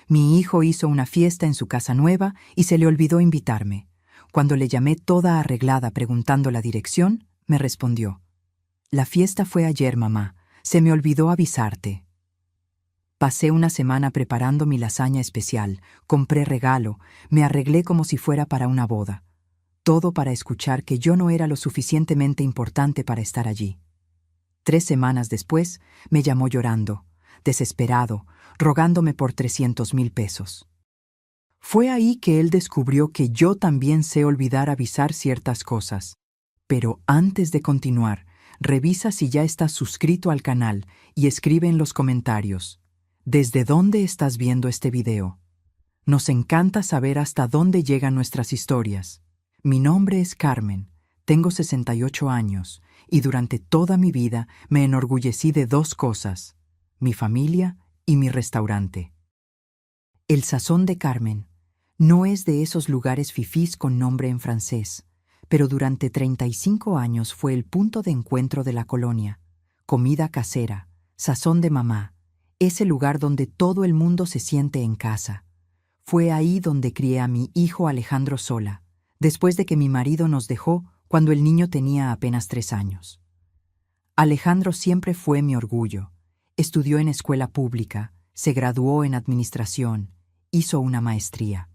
Mi hijo hizo una fiesta en su casa nueva y se le olvidó invitarme. Cuando le llamé toda arreglada preguntando la dirección, me respondió: «La fiesta fue ayer, mamá. Se me olvidó avisarte». Pasé una semana preparando mi lasaña especial, compré regalo, me arreglé como si fuera para una boda. Todo para escuchar que yo no era lo suficientemente importante para estar allí. 3 semanas después, me llamó llorando, desesperado, rogándome por 300,000 pesos. Fue ahí que él descubrió que yo también sé olvidar avisar ciertas cosas. Pero antes de continuar, revisa si ya estás suscrito al canal y escribe en los comentarios: ¿desde dónde estás viendo este video? Nos encanta saber hasta dónde llegan nuestras historias. Mi nombre es Carmen, tengo 68 años y durante toda mi vida me enorgullecí de 2 cosas: mi familia y mi restaurante. El Sazón de Carmen no es de esos lugares fifís con nombre en francés, pero durante 35 años fue el punto de encuentro de la colonia. Comida casera, sazón de mamá, ese lugar donde todo el mundo se siente en casa. Fue ahí donde crié a mi hijo Alejandro sola, después de que mi marido nos dejó cuando el niño tenía apenas 3 años. Alejandro siempre fue mi orgullo. Estudió en escuela pública, se graduó en administración, hizo una maestría.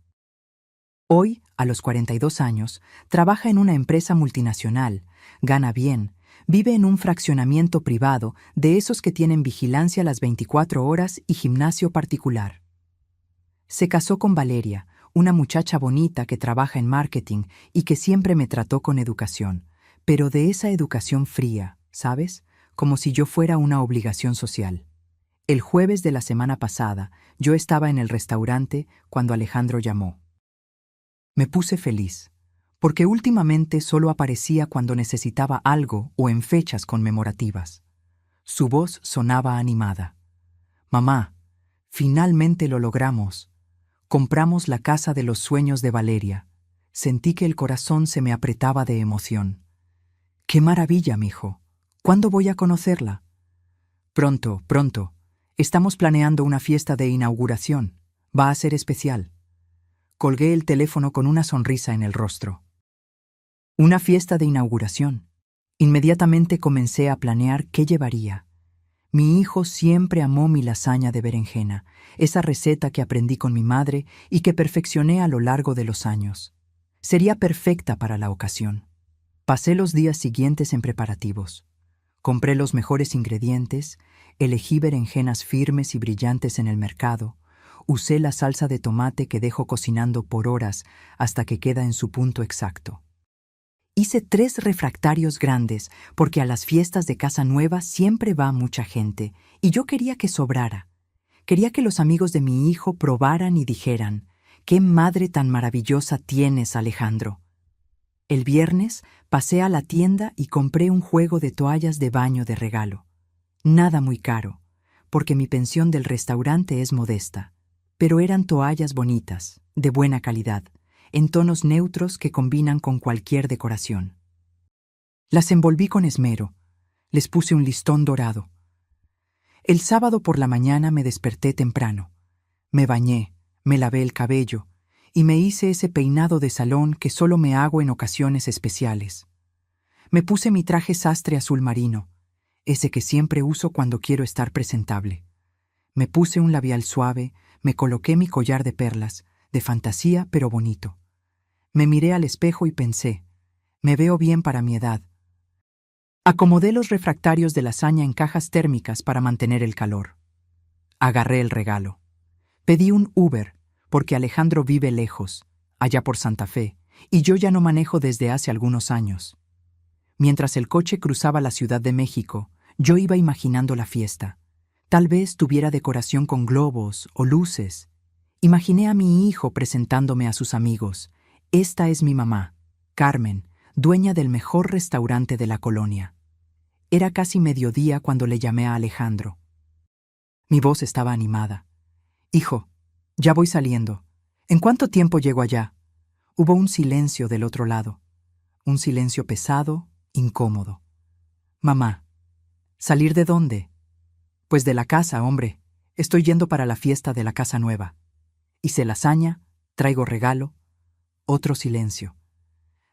Hoy, a los 42 años, trabaja en una empresa multinacional, gana bien, vive en un fraccionamiento privado de esos que tienen vigilancia las 24 horas y gimnasio particular. Se casó con Valeria, una muchacha bonita que trabaja en marketing y que siempre me trató con educación, pero de esa educación fría, ¿sabes? Como si yo fuera una obligación social. El jueves de la semana pasada, yo estaba en el restaurante cuando Alejandro llamó. Me puse feliz, porque últimamente solo aparecía cuando necesitaba algo o en fechas conmemorativas. Su voz sonaba animada. «Mamá, finalmente lo logramos. Compramos la casa de los sueños de Valeria». Sentí que el corazón se me apretaba de emoción. «¡Qué maravilla, mijo! ¿Cuándo voy a conocerla?» «Pronto, pronto. Estamos planeando una fiesta de inauguración. Va a ser especial». Colgué el teléfono con una sonrisa en el rostro. Una fiesta de inauguración. Inmediatamente comencé a planear qué llevaría. Mi hijo siempre amó mi lasaña de berenjena, esa receta que aprendí con mi madre y que perfeccioné a lo largo de los años. Sería perfecta para la ocasión. Pasé los días siguientes en preparativos. Compré los mejores ingredientes, elegí berenjenas firmes y brillantes en el mercado, usé la salsa de tomate que dejo cocinando por horas hasta que queda en su punto exacto. Hice 3 refractarios grandes porque a las fiestas de casa nueva siempre va mucha gente y yo quería que sobrara. Quería que los amigos de mi hijo probaran y dijeran: «¡Qué madre tan maravillosa tienes, Alejandro!». El viernes pasé a la tienda y compré un juego de toallas de baño de regalo. Nada muy caro, porque mi pensión del restaurante es modesta. Pero eran toallas bonitas, de buena calidad, en tonos neutros que combinan con cualquier decoración. Las envolví con esmero, les puse un listón dorado. El sábado por la mañana me desperté temprano. Me bañé, me lavé el cabello y me hice ese peinado de salón que solo me hago en ocasiones especiales. Me puse mi traje sastre azul marino, ese que siempre uso cuando quiero estar presentable. Me puse un labial suave, me coloqué mi collar de perlas, de fantasía pero bonito. Me miré al espejo y pensé: me veo bien para mi edad. Acomodé los refractarios de lasaña en cajas térmicas para mantener el calor. Agarré el regalo. Pedí un Uber, porque Alejandro vive lejos, allá por Santa Fe, y yo ya no manejo desde hace algunos años. Mientras el coche cruzaba la Ciudad de México, yo iba imaginando la fiesta. Tal vez tuviera decoración con globos o luces. Imaginé a mi hijo presentándome a sus amigos. Esta es mi mamá, Carmen, dueña del mejor restaurante de la colonia. Era casi mediodía cuando le llamé a Alejandro. Mi voz estaba animada. «Hijo, ya voy saliendo. ¿En cuánto tiempo llego allá?» Hubo un silencio del otro lado. Un silencio pesado, incómodo. «Mamá, ¿salir de dónde?» «Pues de la casa, hombre. Estoy yendo para la fiesta de la casa nueva». Hice lasaña, traigo regalo, otro silencio.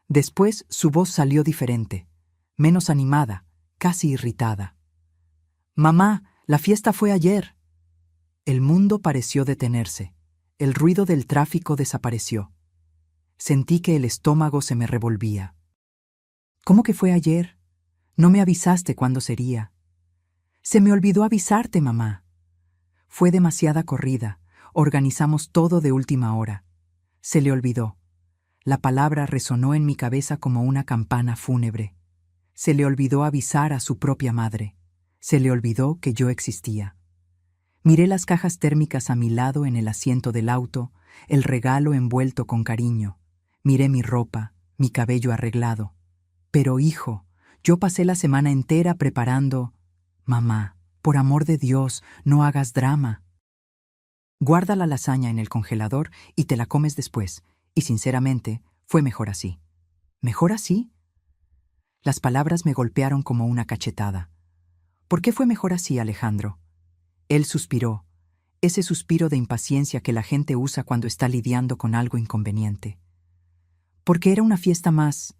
Después su voz salió diferente, menos animada, casi irritada. «Mamá, la fiesta fue ayer». El mundo pareció detenerse. El ruido del tráfico desapareció. Sentí que el estómago se me revolvía. «¿Cómo que fue ayer? No me avisaste cuándo sería». «Se me olvidó avisarte, mamá». Fue demasiada corrida. Organizamos todo de última hora. Se le olvidó. La palabra resonó en mi cabeza como una campana fúnebre. Se le olvidó avisar a su propia madre. Se le olvidó que yo existía. Miré las cajas térmicas a mi lado en el asiento del auto, el regalo envuelto con cariño. Miré mi ropa, mi cabello arreglado. Pero, hijo, yo pasé la semana entera preparando... Mamá, por amor de Dios, no hagas drama. Guarda la lasaña en el congelador y te la comes después. Y sinceramente, fue mejor así. ¿Mejor así? Las palabras me golpearon como una cachetada. ¿Por qué fue mejor así, Alejandro? Él suspiró, ese suspiro de impaciencia que la gente usa cuando está lidiando con algo inconveniente. Porque era una fiesta más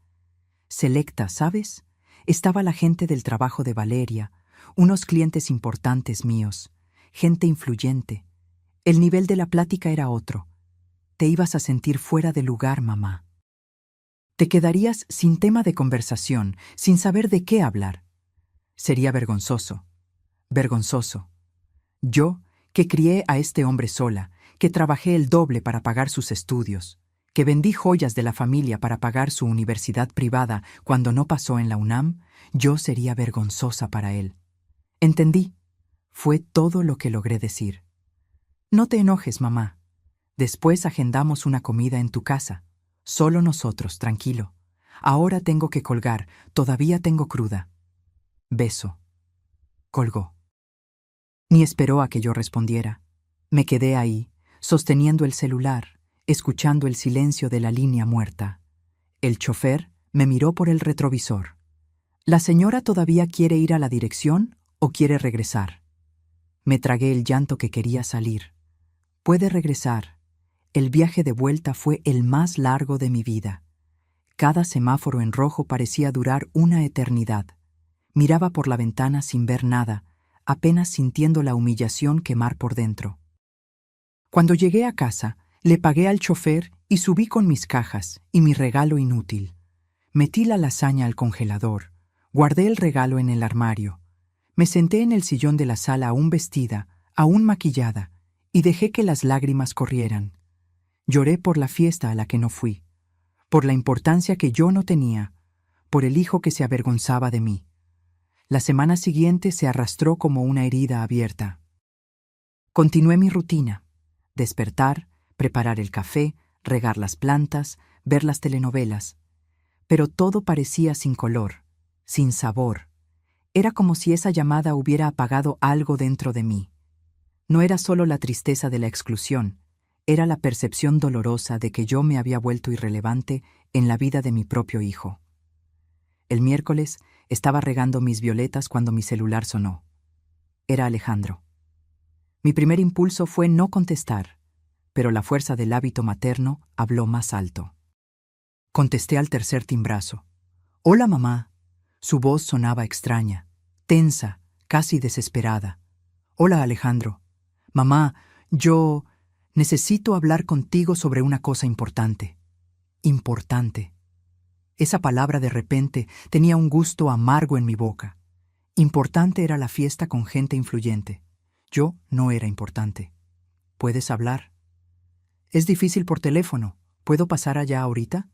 selecta, ¿sabes? Estaba la gente del trabajo de Valeria, unos clientes importantes míos, gente influyente. El nivel de la plática era otro. Te ibas a sentir fuera de lugar, mamá. Te quedarías sin tema de conversación, sin saber de qué hablar. Sería vergonzoso. Vergonzoso. Yo, que crié a este hombre sola, que trabajé el doble para pagar sus estudios, que vendí joyas de la familia para pagar su universidad privada cuando no pasó en la UNAM, yo sería vergonzosa para él. Entendí. Fue todo lo que logré decir. No te enojes, mamá. Después agendamos una comida en tu casa. Solo nosotros, tranquilo. Ahora tengo que colgar, todavía tengo cruda. Beso. Colgó. Ni esperó a que yo respondiera. Me quedé ahí, sosteniendo el celular, escuchando el silencio de la línea muerta. El chofer me miró por el retrovisor. ¿La señora todavía quiere ir a la dirección o quiere regresar? Me tragué el llanto que quería salir. Puede regresar. El viaje de vuelta fue el más largo de mi vida. Cada semáforo en rojo parecía durar una eternidad. Miraba por la ventana sin ver nada, apenas sintiendo la humillación quemar por dentro. Cuando llegué a casa, le pagué al chofer y subí con mis cajas y mi regalo inútil. Metí la lasaña al congelador, guardé el regalo en el armario. Me senté en el sillón de la sala aún vestida, aún maquillada, y dejé que las lágrimas corrieran. Lloré por la fiesta a la que no fui, por la importancia que yo no tenía, por el hijo que se avergonzaba de mí. La semana siguiente se arrastró como una herida abierta. Continué mi rutina: despertar, preparar el café, regar las plantas, ver las telenovelas. Pero todo parecía sin color, sin sabor. Era como si esa llamada hubiera apagado algo dentro de mí. No era solo la tristeza de la exclusión, era la percepción dolorosa de que yo me había vuelto irrelevante en la vida de mi propio hijo. El miércoles estaba regando mis violetas cuando mi celular sonó. Era Alejandro. Mi primer impulso fue no contestar, pero la fuerza del hábito materno habló más alto. Contesté al tercer timbrazo. «Hola, mamá». Su voz sonaba extraña, tensa, casi desesperada. «Hola, Alejandro. Mamá, yo necesito hablar contigo sobre una cosa importante». Importante. Esa palabra de repente tenía un gusto amargo en mi boca. Importante era la fiesta con gente influyente. Yo no era importante. ¿Puedes hablar? Es difícil por teléfono. ¿Puedo pasar allá ahorita?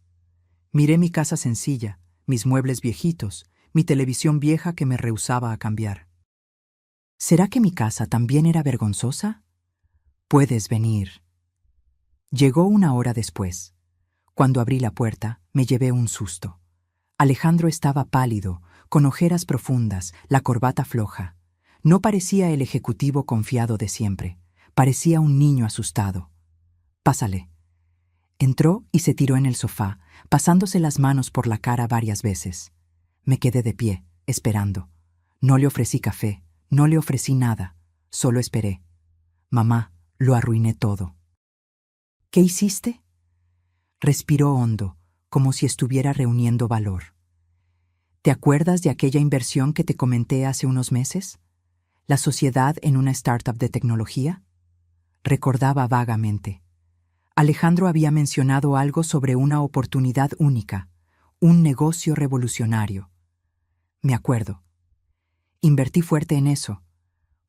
Miré mi casa sencilla, mis muebles viejitos, mi televisión vieja que me rehusaba a cambiar. ¿Será que mi casa también era vergonzosa? Puedes venir. Llegó una hora después. Cuando abrí la puerta, me llevé un susto. Alejandro estaba pálido, con ojeras profundas, la corbata floja. No parecía el ejecutivo confiado de siempre. Parecía un niño asustado. «Pásale». Entró y se tiró en el sofá, pasándose las manos por la cara varias veces. Me quedé de pie, esperando. No le ofrecí café, no le ofrecí nada, solo esperé. Mamá, lo arruiné todo. ¿Qué hiciste? Respiró hondo, como si estuviera reuniendo valor. ¿Te acuerdas de aquella inversión que te comenté hace unos meses? ¿La sociedad en una startup de tecnología? Recordaba vagamente. Alejandro había mencionado algo sobre una oportunidad única, un negocio revolucionario. Me acuerdo. Invertí fuerte en eso,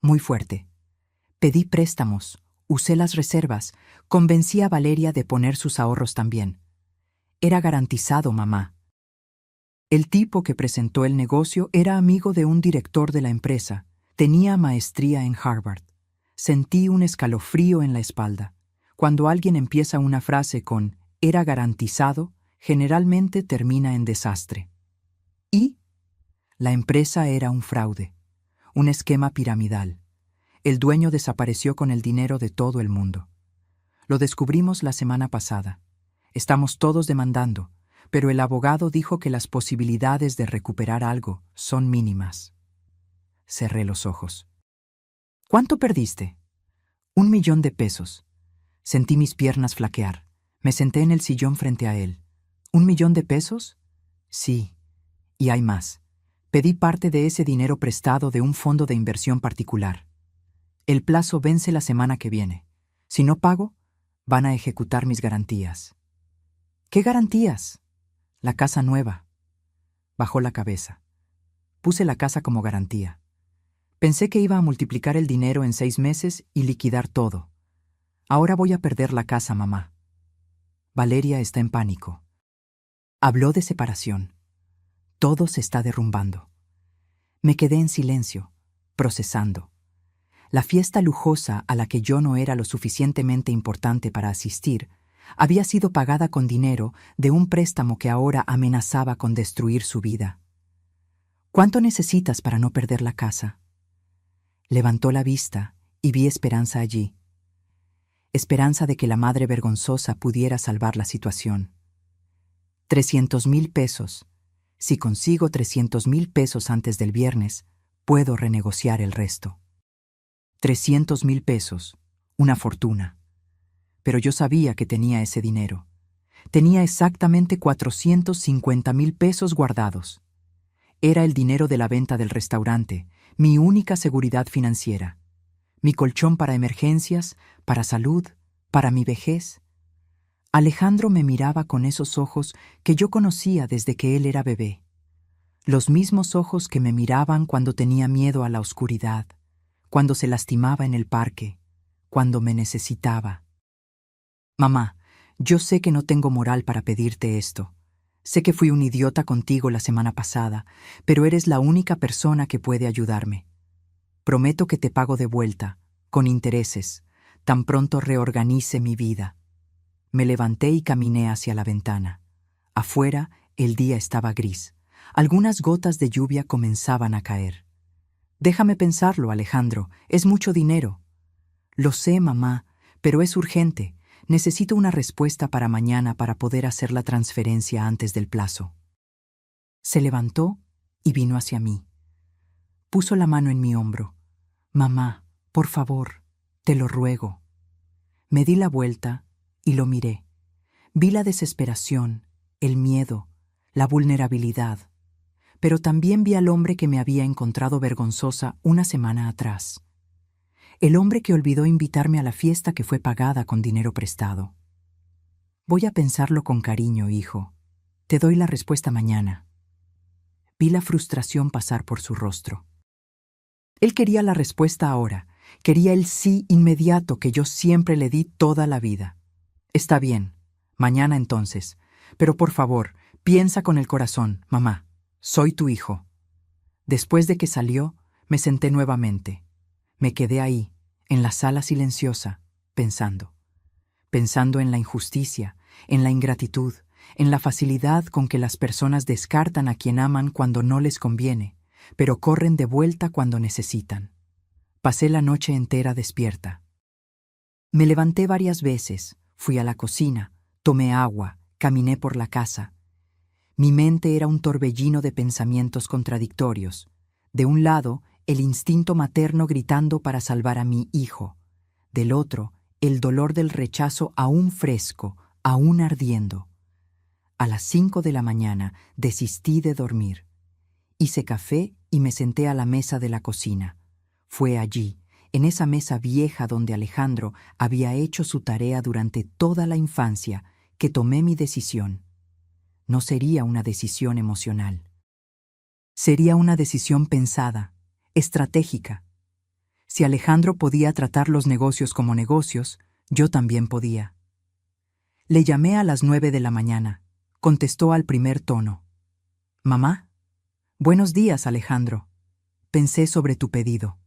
muy fuerte. Pedí préstamos, usé las reservas, convencí a Valeria de poner sus ahorros también. Era garantizado, mamá. El tipo que presentó el negocio era amigo de un director de la empresa. Tenía maestría en Harvard. Sentí un escalofrío en la espalda. Cuando alguien empieza una frase con «era garantizado», generalmente termina en desastre. Y la empresa era un fraude, un esquema piramidal. El dueño desapareció con el dinero de todo el mundo. Lo descubrimos la semana pasada. Estamos todos demandando, pero el abogado dijo que las posibilidades de recuperar algo son mínimas. Cerré los ojos. ¿Cuánto perdiste? 1.000.000 pesos. Sentí mis piernas flaquear. Me senté en el sillón frente a él. ¿1.000.000 pesos? Sí. Y hay más. Pedí parte de ese dinero prestado de un fondo de inversión particular. El plazo vence la semana que viene. Si no pago, van a ejecutar mis garantías. ¿Qué garantías? La casa nueva. Bajó la cabeza. Puse la casa como garantía. Pensé que iba a multiplicar el dinero en 6 meses y liquidar todo. Ahora voy a perder la casa, mamá. Valeria está en pánico. Habló de separación. Todo se está derrumbando. Me quedé en silencio, procesando. La fiesta lujosa a la que yo no era lo suficientemente importante para asistir había sido pagada con dinero de un préstamo que ahora amenazaba con destruir su vida. ¿Cuánto necesitas para no perder la casa? Levantó la vista y vi esperanza allí. Esperanza de que la madre vergonzosa pudiera salvar la situación. 300.000 pesos. Si consigo 300.000 pesos antes del viernes, puedo renegociar el resto. 300.000 pesos. Una fortuna. Pero yo sabía que tenía ese dinero. Tenía exactamente 450.000 pesos guardados. Era el dinero de la venta del restaurante, mi única seguridad financiera. Mi colchón para emergencias, para salud, para mi vejez. Alejandro me miraba con esos ojos que yo conocía desde que él era bebé. Los mismos ojos que me miraban cuando tenía miedo a la oscuridad, cuando se lastimaba en el parque, cuando me necesitaba. Mamá, yo sé que no tengo moral para pedirte esto. Sé que fui un idiota contigo la semana pasada, pero eres la única persona que puede ayudarme. Prometo que te pago de vuelta, con intereses, tan pronto reorganice mi vida. Me levanté y caminé hacia la ventana. Afuera, el día estaba gris. Algunas gotas de lluvia comenzaban a caer. Déjame pensarlo, Alejandro, es mucho dinero. Lo sé, mamá, pero es urgente. Necesito una respuesta para mañana para poder hacer la transferencia antes del plazo. Se levantó y vino hacia mí. Puso la mano en mi hombro. Mamá, por favor, te lo ruego. Me di la vuelta y lo miré. Vi la desesperación, el miedo, la vulnerabilidad, pero también vi al hombre que me había encontrado vergonzosa una semana atrás. El hombre que olvidó invitarme a la fiesta que fue pagada con dinero prestado. Voy a pensarlo con cariño, hijo. Te doy la respuesta mañana. Vi la frustración pasar por su rostro. Él quería la respuesta ahora. Quería el sí inmediato que yo siempre le di toda la vida. Está bien, mañana entonces. Pero por favor, piensa con el corazón, mamá. Soy tu hijo. Después de que salió, me senté nuevamente. Me quedé ahí, en la sala silenciosa, pensando. Pensando en la injusticia, en la ingratitud, en la facilidad con que las personas descartan a quien aman cuando no les conviene, pero corren de vuelta cuando necesitan. Pasé la noche entera despierta. Me levanté varias veces, fui a la cocina, tomé agua, caminé por la casa. Mi mente era un torbellino de pensamientos contradictorios. De un lado, el instinto materno gritando para salvar a mi hijo. Del otro, el dolor del rechazo aún fresco, aún ardiendo. A las 5 de la mañana desistí de dormir. Hice café y me senté a la mesa de la cocina. Fue allí, en esa mesa vieja donde Alejandro había hecho su tarea durante toda la infancia, que tomé mi decisión. No sería una decisión emocional. Sería una decisión pensada, estratégica. Si Alejandro podía tratar los negocios como negocios, yo también podía. Le llamé a las 9 de la mañana. Contestó al primer tono. «Mamá». «Buenos días, Alejandro. Pensé sobre tu pedido».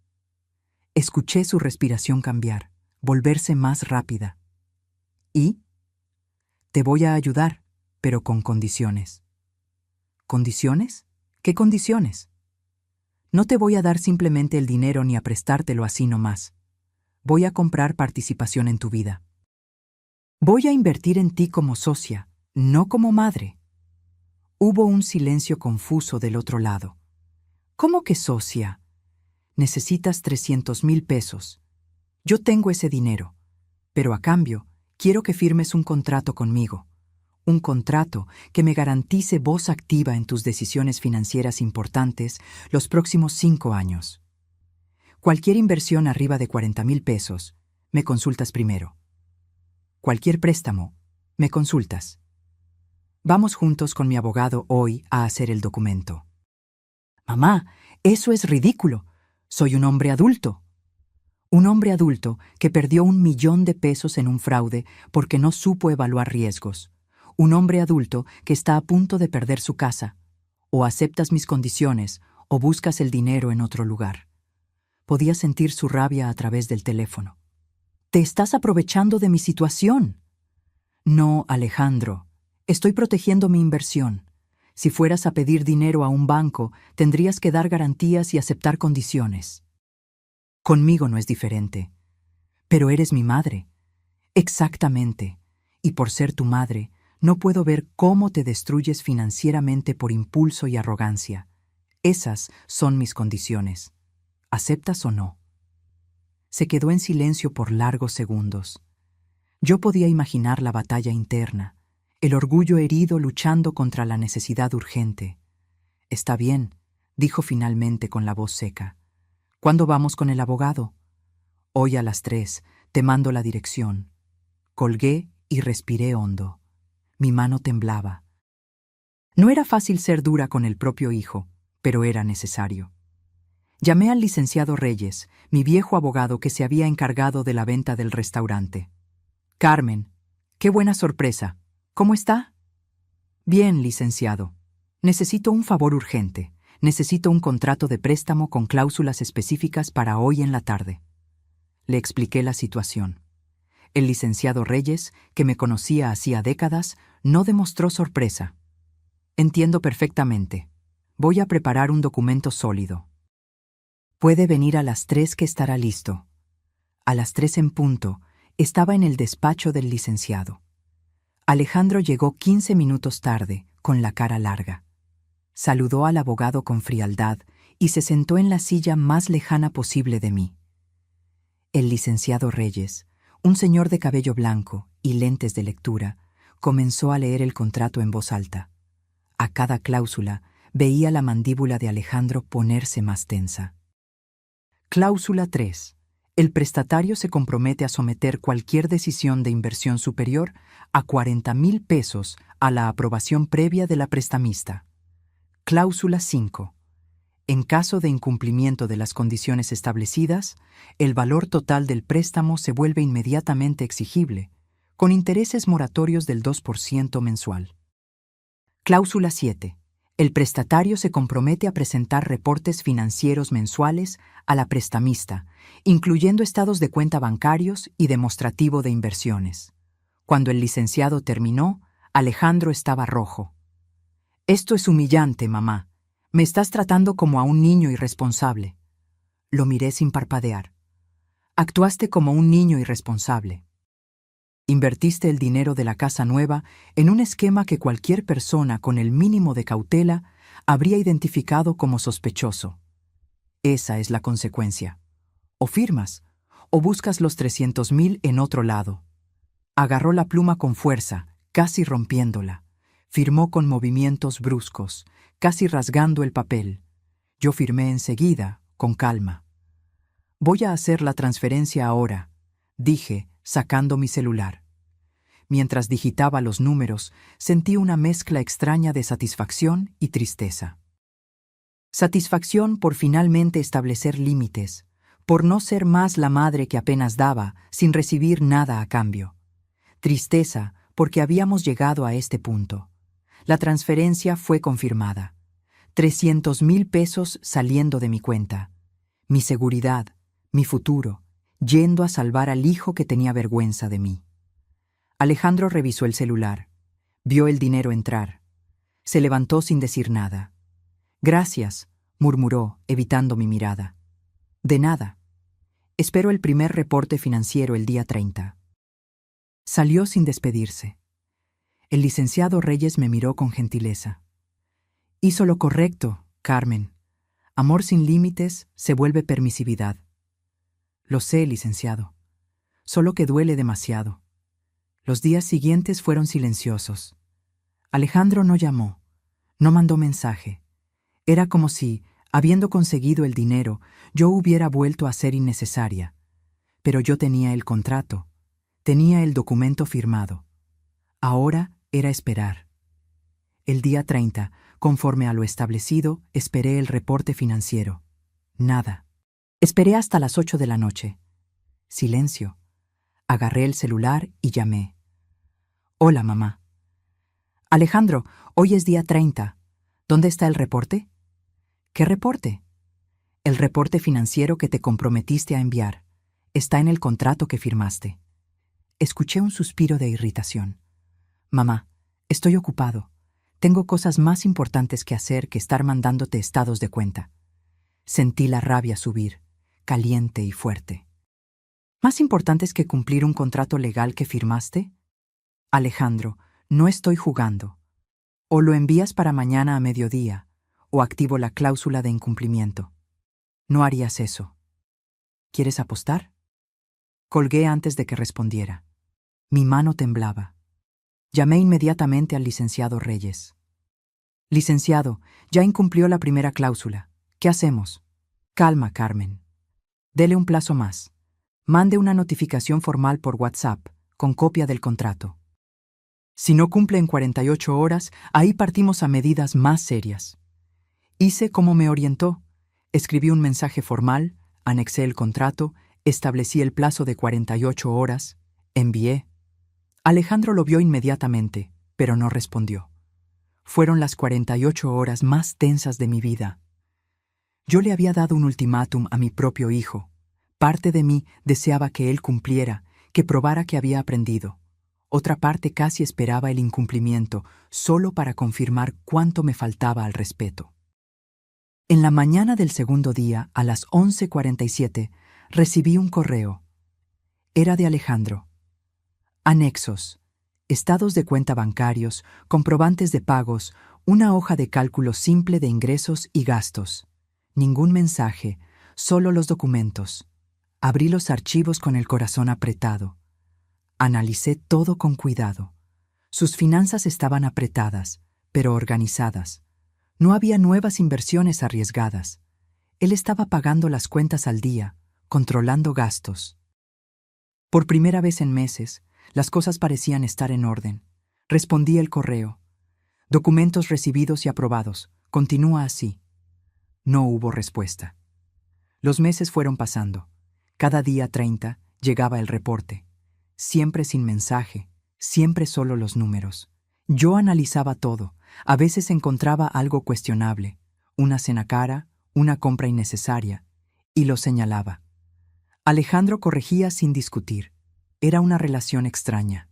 Escuché su respiración cambiar, volverse más rápida. «¿Y?» «Te voy a ayudar, pero con condiciones». «¿Condiciones? ¿Qué condiciones?» «No te voy a dar simplemente el dinero ni a prestártelo así nomás. Voy a comprar participación en tu vida. Voy a invertir en ti como socia, no como madre». Hubo un silencio confuso del otro lado. «¿Cómo que socia? Necesitas 300,000 pesos. Yo tengo ese dinero, pero a cambio quiero que firmes un contrato conmigo. Un contrato que me garantice voz activa en tus decisiones financieras importantes los próximos 5 años. Cualquier inversión arriba de 40,000 pesos, me consultas primero. Cualquier préstamo, me consultas. Vamos juntos con mi abogado hoy a hacer el documento». «Mamá, eso es ridículo. Soy un hombre adulto». Un hombre adulto que perdió 1,000,000 de pesos en un fraude porque no supo evaluar riesgos. Un hombre adulto que está a punto de perder su casa. O aceptas mis condiciones o buscas el dinero en otro lugar. Podía sentir su rabia a través del teléfono. «Te estás aprovechando de mi situación». «No, Alejandro. Estoy protegiendo mi inversión. Si fueras a pedir dinero a un banco, tendrías que dar garantías y aceptar condiciones. Conmigo no es diferente. Pero eres mi madre». «Exactamente. Y por ser tu madre, no puedo ver cómo te destruyes financieramente por impulso y arrogancia. Esas son mis condiciones. ¿Aceptas o no?» Se quedó en silencio por largos segundos. Yo podía imaginar la batalla interna, el orgullo herido luchando contra la necesidad urgente. «Está bien», dijo finalmente con la voz seca. «¿Cuándo vamos con el abogado?» «Hoy a las 3, te mando la dirección». Colgué y respiré hondo. Mi mano temblaba. No era fácil ser dura con el propio hijo, pero era necesario. Llamé al licenciado Reyes, mi viejo abogado que se había encargado de la venta del restaurante. «Carmen, qué buena sorpresa. ¿Cómo está?» «Bien, licenciado. Necesito un favor urgente. Necesito un contrato de préstamo con cláusulas específicas para hoy en la tarde». Le expliqué la situación. El licenciado Reyes, que me conocía hacía décadas, no demostró sorpresa. «Entiendo perfectamente. Voy a preparar un documento sólido. Puede venir a las 3 que estará listo». A las 3 en punto, estaba en el despacho del licenciado. Alejandro llegó 15 minutos tarde, con la cara larga. Saludó al abogado con frialdad y se sentó en la silla más lejana posible de mí. El licenciado Reyes, un señor de cabello blanco y lentes de lectura, comenzó a leer el contrato en voz alta. A cada cláusula veía la mandíbula de Alejandro ponerse más tensa. Cláusula 3. El prestatario se compromete a someter cualquier decisión de inversión superior a 40,000 pesos a la aprobación previa de la prestamista. Cláusula 5. En caso de incumplimiento de las condiciones establecidas, el valor total del préstamo se vuelve inmediatamente exigible, con intereses moratorios del 2% mensual. Cláusula 7. El prestatario se compromete a presentar reportes financieros mensuales a la prestamista, incluyendo estados de cuenta bancarios y demostrativo de inversiones. Cuando el licenciado terminó, Alejandro estaba rojo. «Esto es humillante, mamá. Me estás tratando como a un niño irresponsable». Lo miré sin parpadear. «Actuaste como un niño irresponsable. Invertiste el dinero de la casa nueva en un esquema que cualquier persona con el mínimo de cautela habría identificado como sospechoso. Esa es la consecuencia. O firmas, o buscas los 300,000 en otro lado. Agarró la pluma con fuerza, casi rompiéndola. Firmó con movimientos bruscos, casi rasgando el papel. Yo firmé enseguida, con calma. Voy a hacer la transferencia ahora, dije, sacando mi celular. Mientras digitaba los números, sentí una mezcla extraña de satisfacción y tristeza. Satisfacción por finalmente establecer límites, por no ser más la madre que apenas daba, sin recibir nada a cambio. Tristeza porque habíamos llegado a este punto. La transferencia fue confirmada. 300,000 pesos saliendo de mi cuenta. Mi seguridad, mi futuro, yendo a salvar al hijo que tenía vergüenza de mí. Alejandro revisó el celular. Vio el dinero entrar. Se levantó sin decir nada. «Gracias», murmuró, evitando mi mirada. «De nada. Espero el primer reporte financiero el día 30». Salió sin despedirse. El licenciado Reyes me miró con gentileza. «Hizo lo correcto, Carmen. Amor sin límites se vuelve permisividad». «Lo sé, licenciado. Solo que duele demasiado». Los días siguientes fueron silenciosos. Alejandro no llamó, no mandó mensaje. Era como si, habiendo conseguido el dinero, yo hubiera vuelto a ser innecesaria. Pero yo tenía el contrato, tenía el documento firmado. Ahora era esperar. El día 30, conforme a lo establecido, esperé el reporte financiero. Nada. Esperé hasta las 8 de la noche. Silencio. Agarré el celular y llamé. «Hola, mamá». «Alejandro, hoy es día 30. ¿Dónde está el reporte?» «¿Qué reporte?» «El reporte financiero que te comprometiste a enviar. Está en el contrato que firmaste». Escuché un suspiro de irritación. «Mamá, estoy ocupado. Tengo cosas más importantes que hacer que estar mandándote estados de cuenta». Sentí la rabia subir, caliente y fuerte. ¿Más importantes que cumplir un contrato legal que firmaste? Alejandro, no estoy jugando. O lo envías para mañana a mediodía, o activo la cláusula de incumplimiento. No harías eso. ¿Quieres apostar? Colgué antes de que respondiera. Mi mano temblaba. Llamé inmediatamente al licenciado Reyes. «Licenciado, ya incumplió la primera cláusula. ¿Qué hacemos?» «Calma, Carmen. Dele un plazo más. Mande una notificación formal por WhatsApp, con copia del contrato. Si no cumple en 48 horas, ahí partimos a medidas más serias». Hice como me orientó. Escribí un mensaje formal, anexé el contrato, establecí el plazo de 48 horas, envié. Alejandro lo vio inmediatamente, pero no respondió. Fueron las 48 horas más tensas de mi vida. Yo le había dado un ultimátum a mi propio hijo. Parte de mí deseaba que él cumpliera, que probara que había aprendido. Otra parte casi esperaba el incumplimiento, solo para confirmar cuánto me faltaba al respeto. En la mañana del segundo día, a las 11:47, recibí un correo. Era de Alejandro. Anexos: estados de cuenta bancarios, comprobantes de pagos, una hoja de cálculo simple de ingresos y gastos. Ningún mensaje, solo los documentos. Abrí los archivos con el corazón apretado. Analicé todo con cuidado. Sus finanzas estaban apretadas, pero organizadas. No había nuevas inversiones arriesgadas. Él estaba pagando las cuentas al día, controlando gastos. Por primera vez en meses, las cosas parecían estar en orden. Respondí el correo. Documentos recibidos y aprobados. Continúa así. No hubo respuesta. Los meses fueron pasando. Cada día 30 llegaba el reporte. Siempre sin mensaje, siempre solo los números. Yo analizaba todo. A veces encontraba algo cuestionable, una cena cara, una compra innecesaria, y lo señalaba. Alejandro corregía sin discutir. Era una relación extraña.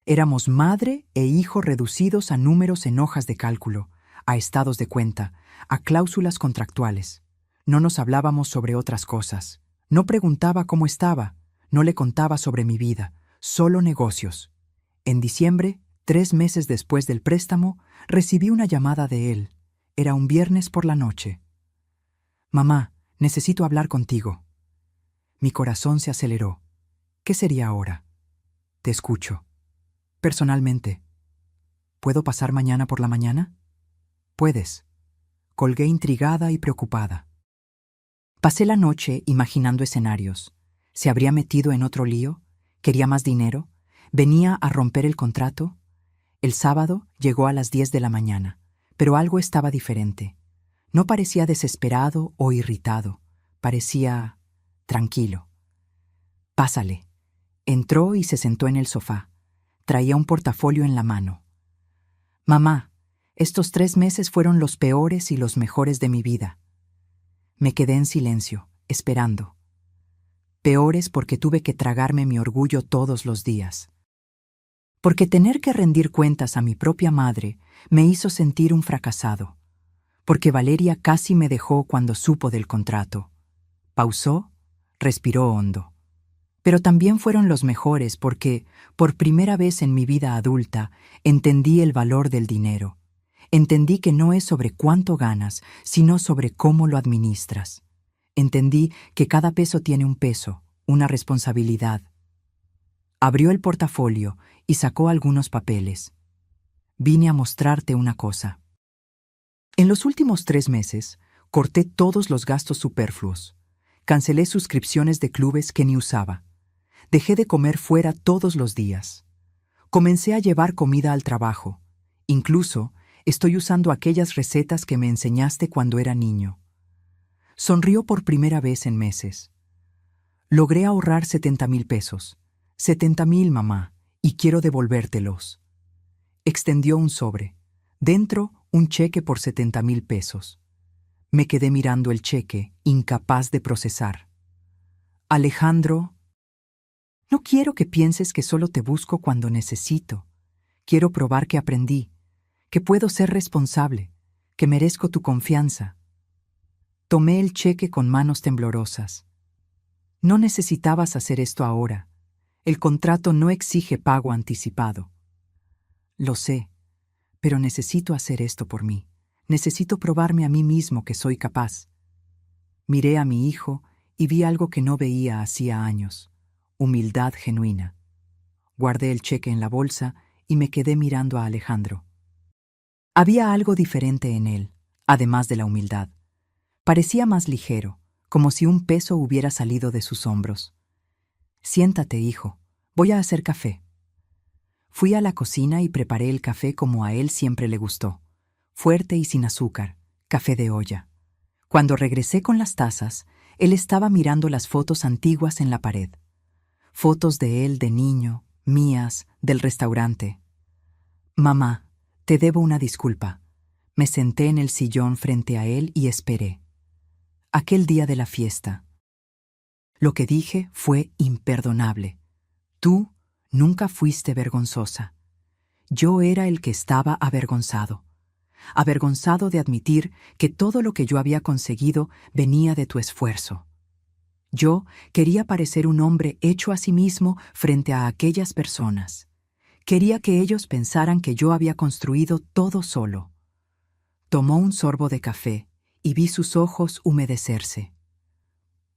Éramos madre e hijo reducidos a números en hojas de cálculo, a estados de cuenta, a cláusulas contractuales. No nos hablábamos sobre otras cosas. No preguntaba cómo estaba, no le contaba sobre mi vida, solo negocios. En diciembre, 3 meses después del préstamo, recibí una llamada de él. Era un viernes por la noche. «Mamá, necesito hablar contigo». Mi corazón se aceleró. ¿Qué sería ahora? Te escucho. Personalmente. ¿Puedo pasar mañana por la mañana? Puedes. Colgué intrigada y preocupada. Pasé la noche imaginando escenarios. ¿Se habría metido en otro lío? ¿Quería más dinero? ¿Venía a romper el contrato? El sábado llegó a las 10 de la mañana, pero algo estaba diferente. No parecía desesperado o irritado. Parecía tranquilo. Pásale. Entró y se sentó en el sofá. Traía un portafolio en la mano. Mamá, estos 3 meses fueron los peores y los mejores de mi vida. Me quedé en silencio, esperando. Peores porque tuve que tragarme mi orgullo todos los días. Porque tener que rendir cuentas a mi propia madre me hizo sentir un fracasado. Porque Valeria casi me dejó cuando supo del contrato. Pausó, respiró hondo. Pero también fueron los mejores porque, por primera vez en mi vida adulta, entendí el valor del dinero. Entendí que no es sobre cuánto ganas, sino sobre cómo lo administras. Entendí que cada peso tiene un peso, una responsabilidad. Abrió el portafolio y sacó algunos papeles. Vine a mostrarte una cosa. En los últimos 3 meses, corté todos los gastos superfluos. Cancelé suscripciones de clubes que ni usaba. Dejé de comer fuera todos los días. Comencé a llevar comida al trabajo. Incluso, estoy usando aquellas recetas que me enseñaste cuando era niño. Sonrió por primera vez en meses. Logré ahorrar 70,000 pesos. 70,000, mamá, y quiero devolvértelos. Extendió un sobre. Dentro, un cheque por 70,000 pesos. Me quedé mirando el cheque, incapaz de procesar. Alejandro, no quiero que pienses que solo te busco cuando necesito. Quiero probar que aprendí, que puedo ser responsable, que merezco tu confianza. Tomé el cheque con manos temblorosas. No necesitabas hacer esto ahora. El contrato no exige pago anticipado. Lo sé, pero necesito hacer esto por mí. Necesito probarme a mí mismo que soy capaz. Miré a mi hijo y vi algo que no veía hacía años. Humildad genuina. Guardé el cheque en la bolsa y me quedé mirando a Alejandro. Había algo diferente en él, además de la humildad. Parecía más ligero, como si un peso hubiera salido de sus hombros. Siéntate, hijo. Voy a hacer café. Fui a la cocina y preparé el café como a él siempre le gustó. Fuerte y sin azúcar, café de olla. Cuando regresé con las tazas, él estaba mirando las fotos antiguas en la pared. Fotos de él de niño, mías, del restaurante. Mamá, te debo una disculpa. Me senté en el sillón frente a él y esperé. Aquel día de la fiesta. Lo que dije fue imperdonable. Tú nunca fuiste vergonzosa. Yo era el que estaba avergonzado. Avergonzado de admitir que todo lo que yo había conseguido venía de tu esfuerzo. Yo quería parecer un hombre hecho a sí mismo frente a aquellas personas. Quería que ellos pensaran que yo había construido todo solo. Tomó un sorbo de café y vi sus ojos humedecerse.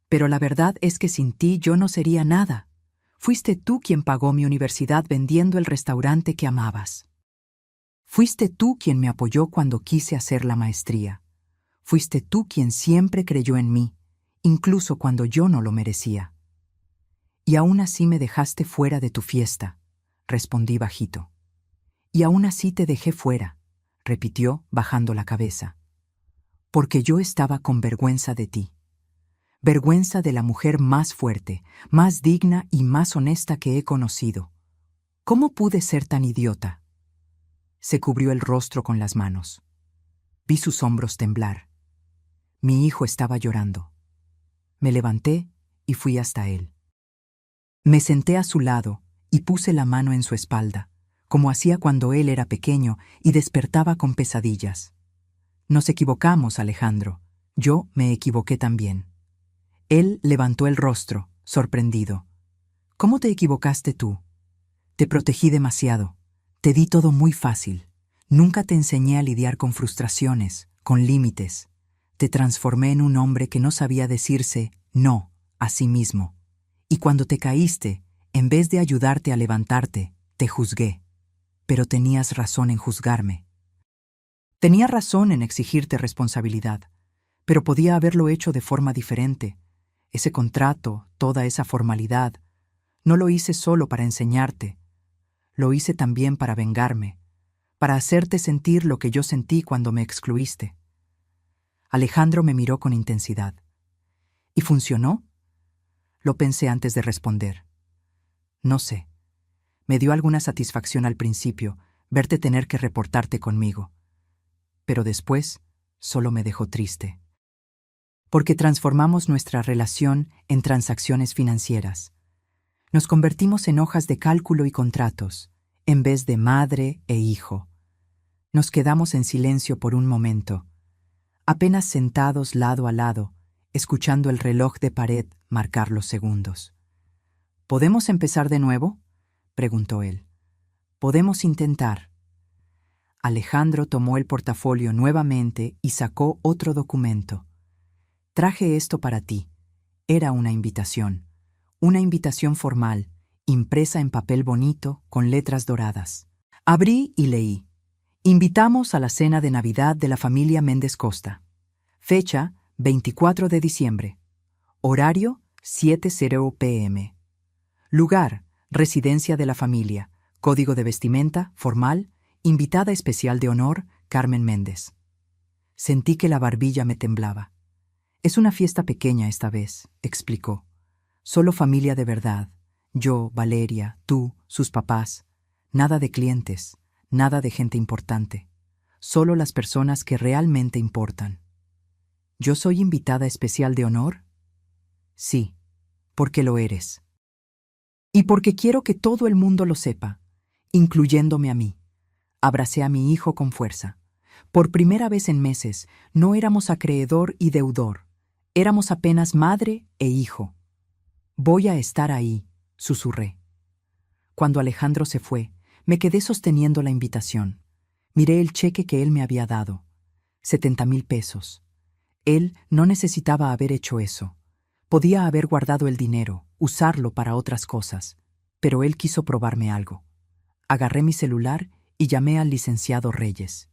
Pero la verdad es que sin ti yo no sería nada. Fuiste tú quien pagó mi universidad vendiendo el restaurante que amabas. Fuiste tú quien me apoyó cuando quise hacer la maestría. Fuiste tú quien siempre creyó en mí, incluso cuando yo no lo merecía. Y aún así me dejaste fuera de tu fiesta, respondí bajito. Y aún así te dejé fuera, repitió bajando la cabeza. Porque yo estaba con vergüenza de ti. Vergüenza de la mujer más fuerte, más digna y más honesta que he conocido. ¿Cómo pude ser tan idiota? Se cubrió el rostro con las manos. Vi sus hombros temblar. Mi hijo estaba llorando. Me levanté y fui hasta él. Me senté a su lado y puse la mano en su espalda, como hacía cuando él era pequeño y despertaba con pesadillas. Nos equivocamos, Alejandro. Yo me equivoqué también. Él levantó el rostro, sorprendido. ¿Cómo te equivocaste tú? Te protegí demasiado. Te di todo muy fácil. Nunca te enseñé a lidiar con frustraciones, con límites. Te transformé en un hombre que no sabía decirse no a sí mismo. Y cuando te caíste, en vez de ayudarte a levantarte, te juzgué. Pero tenías razón en juzgarme. Tenía razón en exigirte responsabilidad, pero podía haberlo hecho de forma diferente. Ese contrato, toda esa formalidad, no lo hice solo para enseñarte. Lo hice también para vengarme, para hacerte sentir lo que yo sentí cuando me excluiste. Alejandro me miró con intensidad. ¿Y funcionó? Lo pensé antes de responder. No sé. Me dio alguna satisfacción al principio verte tener que reportarte conmigo. Pero después solo me dejó triste. Porque transformamos nuestra relación en transacciones financieras. Nos convertimos en hojas de cálculo y contratos, en vez de madre e hijo. Nos quedamos en silencio por un momento, apenas sentados lado a lado, escuchando el reloj de pared marcar los segundos. ¿Podemos empezar de nuevo?, preguntó él. Podemos intentar. Alejandro tomó el portafolio nuevamente y sacó otro documento. Traje esto para ti. Era una invitación formal, impresa en papel bonito con letras doradas. Abrí y leí. Invitamos a la cena de Navidad de la familia Méndez Costa. Fecha, 24 de diciembre. Horario, 7:00 p.m. Lugar, residencia de la familia. Código de vestimenta, formal. Invitada especial de honor, Carmen Méndez. Sentí que la barbilla me temblaba. Es una fiesta pequeña esta vez, explicó. Solo familia de verdad. Yo, Valeria, tú, sus papás. Nada de clientes, nada de gente importante. Solo las personas que realmente importan. ¿Yo soy invitada especial de honor? Sí, porque lo eres. Y porque quiero que todo el mundo lo sepa, incluyéndome a mí. Abracé a mi hijo con fuerza. Por primera vez en meses, no éramos acreedor y deudor. Éramos apenas madre e hijo. Voy a estar ahí, susurré. Cuando Alejandro se fue, me quedé sosteniendo la invitación. Miré el cheque que él me había dado. 70,000 pesos. Él no necesitaba haber hecho eso. Podía haber guardado el dinero, usarlo para otras cosas. Pero él quiso probarme algo. Agarré mi celular y llamé al licenciado Reyes.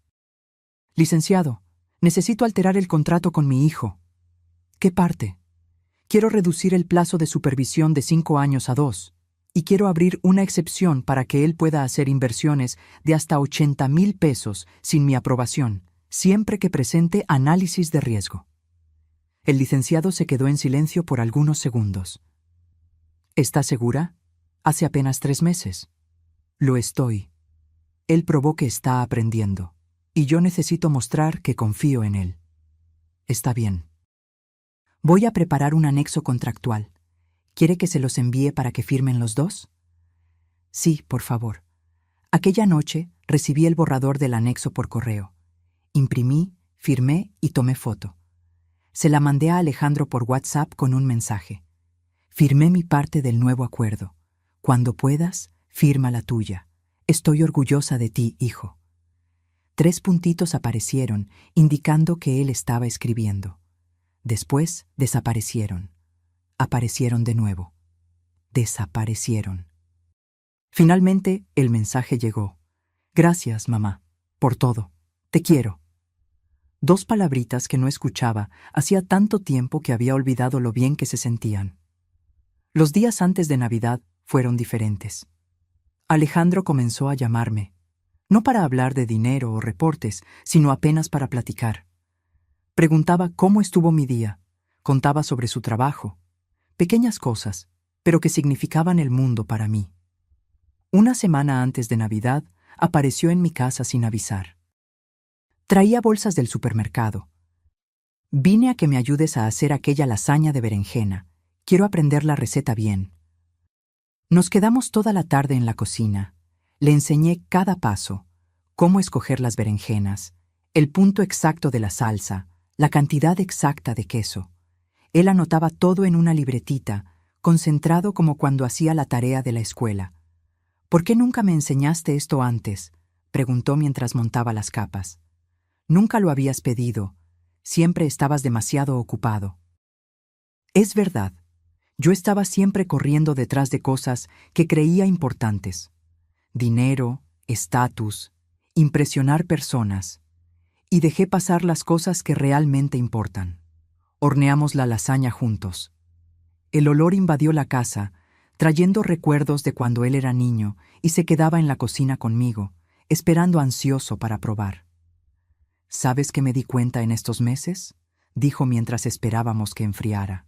Licenciado, necesito alterar el contrato con mi hijo. ¿Qué parte? Quiero reducir el plazo de supervisión de 5 años a 2, y quiero abrir una excepción para que él pueda hacer inversiones de hasta 80,000 pesos sin mi aprobación, siempre que presente análisis de riesgo. El licenciado se quedó en silencio por algunos segundos. ¿Está segura? Hace apenas 3 meses. Lo estoy. Él probó que está aprendiendo, y yo necesito mostrar que confío en él. Está bien. Voy a preparar un anexo contractual. ¿Quiere que se los envíe para que firmen los dos? Sí, por favor. Aquella noche recibí el borrador del anexo por correo. Imprimí, firmé y tomé foto. Se la mandé a Alejandro por WhatsApp con un mensaje. Firmé mi parte del nuevo acuerdo. Cuando puedas, firma la tuya. Estoy orgullosa de ti, hijo. 3 puntitos aparecieron, indicando que él estaba escribiendo. Después desaparecieron. Aparecieron de nuevo. Desaparecieron. Finalmente, el mensaje llegó. Gracias, mamá, por todo. Te quiero. 2 palabritas que no escuchaba hacía tanto tiempo que había olvidado lo bien que se sentían. Los días antes de Navidad fueron diferentes. Alejandro comenzó a llamarme, no para hablar de dinero o reportes, sino apenas para platicar. Preguntaba cómo estuvo mi día, contaba sobre su trabajo, pequeñas cosas, pero que significaban el mundo para mí. Una semana antes de Navidad, apareció en mi casa sin avisar. Traía bolsas del supermercado. Vine a que me ayudes a hacer aquella lasaña de berenjena. Quiero aprender la receta bien. Nos quedamos toda la tarde en la cocina. Le enseñé cada paso, cómo escoger las berenjenas, el punto exacto de la salsa, la cantidad exacta de queso. Él anotaba todo en una libretita, concentrado como cuando hacía la tarea de la escuela. ¿Por qué nunca me enseñaste esto antes?, preguntó mientras montaba las capas. Nunca lo habías pedido. Siempre estabas demasiado ocupado. Es verdad. Yo estaba siempre corriendo detrás de cosas que creía importantes. Dinero, estatus, impresionar personas. Y dejé pasar las cosas que realmente importan. Horneamos la lasaña juntos. El olor invadió la casa, trayendo recuerdos de cuando él era niño y se quedaba en la cocina conmigo, esperando ansioso para probar. ¿Sabes qué me di cuenta en estos meses?, dijo mientras esperábamos que enfriara.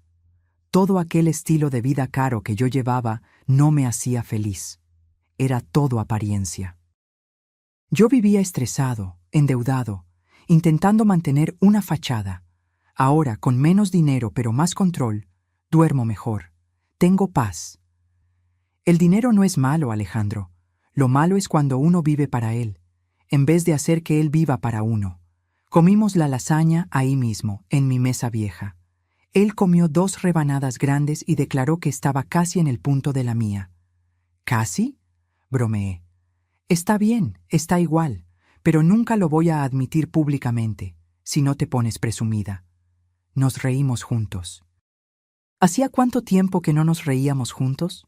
Todo aquel estilo de vida caro que yo llevaba no me hacía feliz. Era todo apariencia. Yo vivía estresado, endeudado, intentando mantener una fachada. Ahora, con menos dinero pero más control, duermo mejor. Tengo paz. El dinero no es malo, Alejandro. Lo malo es cuando uno vive para él, en vez de hacer que él viva para uno. Comimos la lasaña ahí mismo, en mi mesa vieja. Él comió 2 rebanadas grandes y declaró que estaba casi en el punto de la mía. ¿Casi?, bromeé. Está bien, está igual, pero nunca lo voy a admitir públicamente, si no te pones presumida. Nos reímos juntos. ¿Hacía cuánto tiempo que no nos reíamos juntos?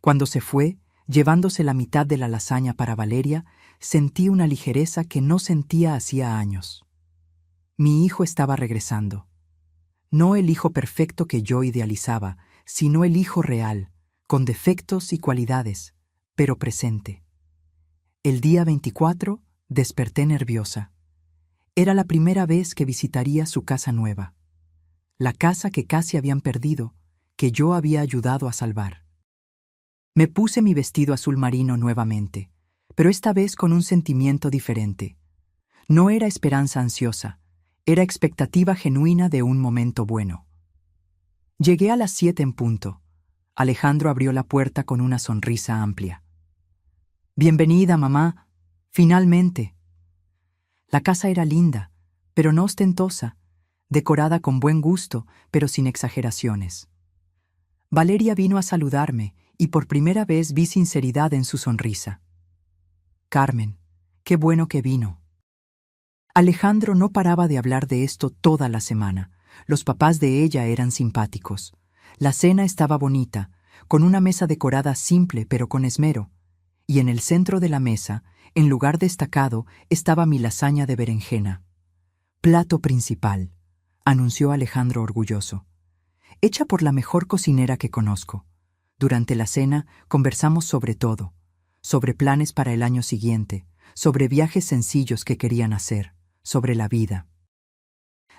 Cuando se fue, llevándose la mitad de la lasaña para Valeria, sentí una ligereza que no sentía hacía años. Mi hijo estaba regresando. No el hijo perfecto que yo idealizaba, sino el hijo real, con defectos y cualidades, pero presente. El día 24 desperté nerviosa. Era la primera vez que visitaría su casa nueva. La casa que casi habían perdido, que yo había ayudado a salvar. Me puse mi vestido azul marino nuevamente, pero esta vez con un sentimiento diferente. No era esperanza ansiosa, era expectativa genuina de un momento bueno. Llegué a las 7 en punto. Alejandro abrió la puerta con una sonrisa amplia. «Bienvenida, mamá. Finalmente». La casa era linda, pero no ostentosa, decorada con buen gusto, pero sin exageraciones. Valeria vino a saludarme y por primera vez vi sinceridad en su sonrisa. «Carmen, qué bueno que vino». Alejandro no paraba de hablar de esto toda la semana. Los papás de ella eran simpáticos. La cena estaba bonita, con una mesa decorada simple pero con esmero. Y en el centro de la mesa, en lugar destacado, estaba mi lasaña de berenjena. «Plato principal», anunció Alejandro orgulloso. «Hecha por la mejor cocinera que conozco». Durante la cena conversamos sobre todo, sobre planes para el año siguiente, sobre viajes sencillos que querían hacer, sobre la vida.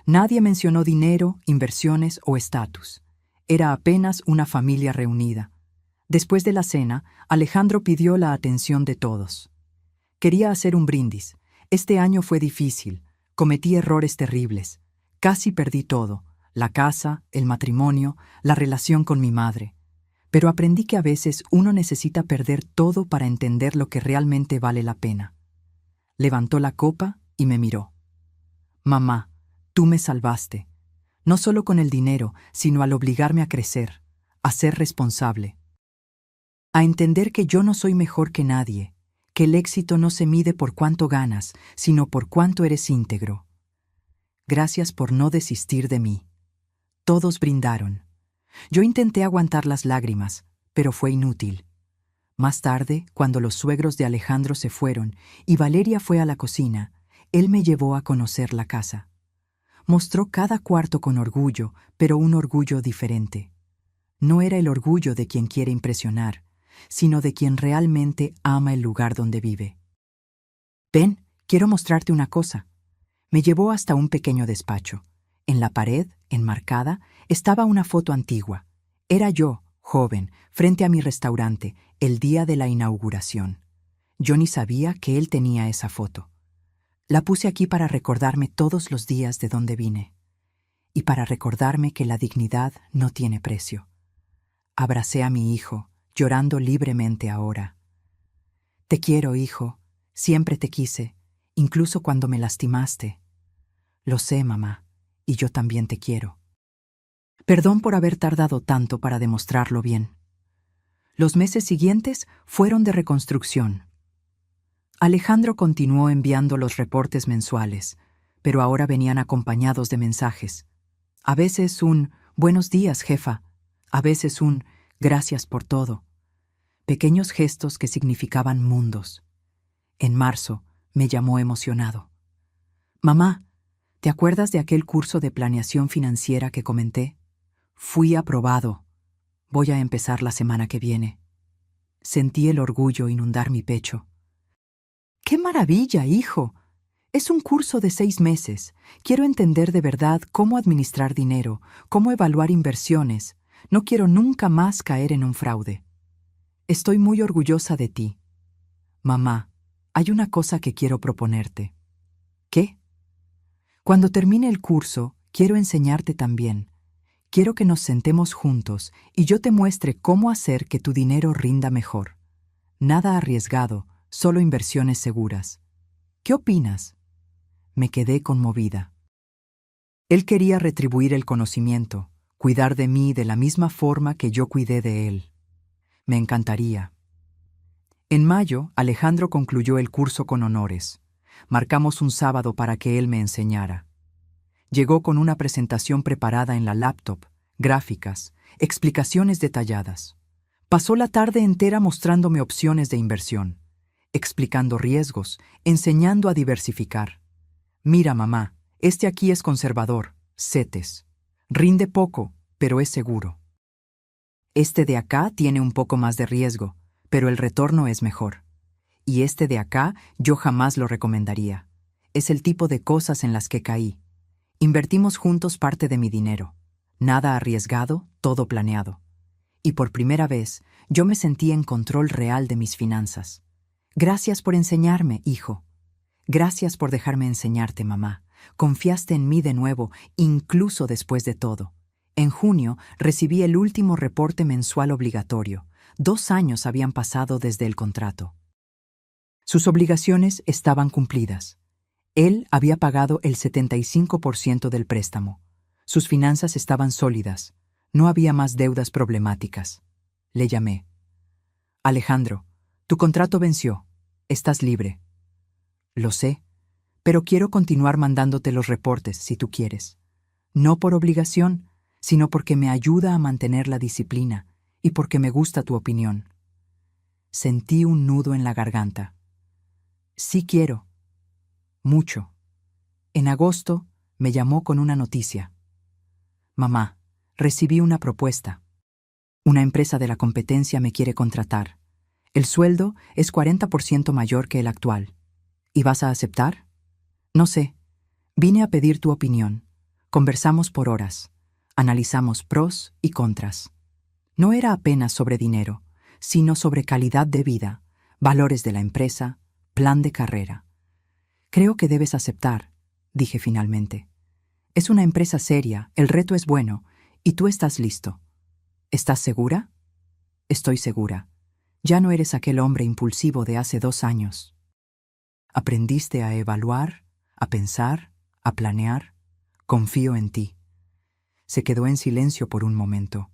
Nadie mencionó dinero, inversiones o estatus. Era apenas una familia reunida. Después de la cena, Alejandro pidió la atención de todos. Quería hacer un brindis. Este año fue difícil. Cometí errores terribles. Casi perdí todo: la casa, el matrimonio, la relación con mi madre. Pero aprendí que a veces uno necesita perder todo para entender lo que realmente vale la pena. Levantó la copa y me miró. «Mamá, tú me salvaste. No solo con el dinero, sino al obligarme a crecer, a ser responsable. A entender que yo no soy mejor que nadie, que el éxito no se mide por cuánto ganas, sino por cuánto eres íntegro. Gracias por no desistir de mí». Todos brindaron. Yo intenté aguantar las lágrimas, pero fue inútil. Más tarde, cuando los suegros de Alejandro se fueron y Valeria fue a la cocina, él me llevó a conocer la casa. Mostró cada cuarto con orgullo, pero un orgullo diferente. No era el orgullo de quien quiere impresionar, sino de quien realmente ama el lugar donde vive. «Ven, quiero mostrarte una cosa». Me llevó hasta un pequeño despacho. En la pared, enmarcada, estaba una foto antigua. Era yo, joven, frente a mi restaurante, el día de la inauguración. Yo ni sabía que él tenía esa foto. La puse aquí para recordarme todos los días de dónde vine. Y para recordarme que la dignidad no tiene precio. Abracé a mi hijo, llorando libremente ahora. «Te quiero, hijo. Siempre te quise, incluso cuando me lastimaste». «Lo sé, mamá, y yo también te quiero». Perdón por haber tardado tanto para demostrarlo bien. Los meses siguientes fueron de reconstrucción. Alejandro continuó enviando los reportes mensuales, pero ahora venían acompañados de mensajes. A veces un «buenos días, jefa», A veces un gracias por todo. Pequeños gestos que significaban mundos. En marzo me llamó emocionado. Mamá, ¿te acuerdas de aquel curso de planeación financiera que comenté? Fui aprobado. Voy a empezar la semana que viene. Sentí el orgullo inundar mi pecho. ¡Qué maravilla, hijo! Es un curso de 6 meses. Quiero entender de verdad cómo administrar dinero, cómo evaluar inversiones. No quiero nunca más caer en un fraude. Estoy muy orgullosa de ti. Mamá, hay una cosa que quiero proponerte. ¿Qué? Cuando termine el curso, quiero enseñarte también. Quiero que nos sentemos juntos y yo te muestre cómo hacer que tu dinero rinda mejor. Nada arriesgado, solo inversiones seguras. ¿Qué opinas? Me quedé conmovida. Él quería retribuir el conocimiento, cuidar de mí de la misma forma que yo cuidé de él. Me encantaría. En mayo, Alejandro concluyó el curso con honores. Marcamos un sábado para que él me enseñara. Llegó con una presentación preparada en la laptop, gráficas, explicaciones detalladas. Pasó la tarde entera mostrándome opciones de inversión, explicando riesgos, enseñando a diversificar. Mira, mamá, este aquí es conservador, CETES. Rinde poco, pero es seguro. Este de acá tiene un poco más de riesgo, pero el retorno es mejor. Y este de acá yo jamás lo recomendaría. Es el tipo de cosas en las que caí. Invertimos juntos parte de mi dinero. Nada arriesgado, todo planeado. Y por primera vez, yo me sentí en control real de mis finanzas. Gracias por enseñarme, hijo. Gracias por dejarme enseñarte, mamá. Confiaste en mí de nuevo, incluso después de todo. En junio recibí el último reporte mensual obligatorio. 2 años habían pasado desde el contrato. Sus obligaciones estaban cumplidas. Él había pagado el 75% del préstamo. Sus finanzas estaban sólidas. No había más deudas problemáticas. Le llamé. Alejandro, tu contrato venció. Estás libre. Lo sé, pero quiero continuar mandándote los reportes si tú quieres. No por obligación, sino porque me ayuda a mantener la disciplina y porque me gusta tu opinión. Sentí un nudo en la garganta. Sí quiero. Mucho. En agosto me llamó con una noticia. Mamá, recibí una propuesta. Una empresa de la competencia me quiere contratar. El sueldo es 40% mayor que el actual. ¿Y vas a aceptar? No sé. Vine a pedir tu opinión. Conversamos por horas. Analizamos pros y contras. No era apenas sobre dinero, sino sobre calidad de vida, valores de la empresa, plan de carrera. Creo que debes aceptar, dije finalmente. Es una empresa seria, el reto es bueno, y tú estás listo. ¿Estás segura? Estoy segura. Ya no eres aquel hombre impulsivo de hace 2 años. Aprendiste a evaluar, a pensar, a planear. Confío en ti. Se quedó en silencio por un momento.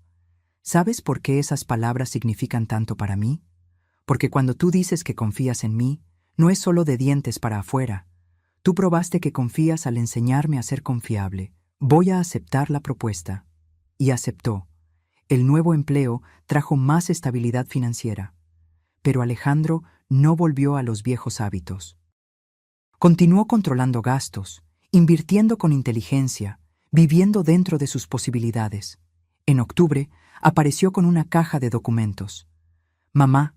¿Sabes por qué esas palabras significan tanto para mí? Porque cuando tú dices que confías en mí, no es solo de dientes para afuera. Tú probaste que confías al enseñarme a ser confiable. Voy a aceptar la propuesta. Y aceptó. El nuevo empleo trajo más estabilidad financiera. Pero Alejandro no volvió a los viejos hábitos. Continuó controlando gastos, invirtiendo con inteligencia, viviendo dentro de sus posibilidades. En octubre, apareció con una caja de documentos. Mamá,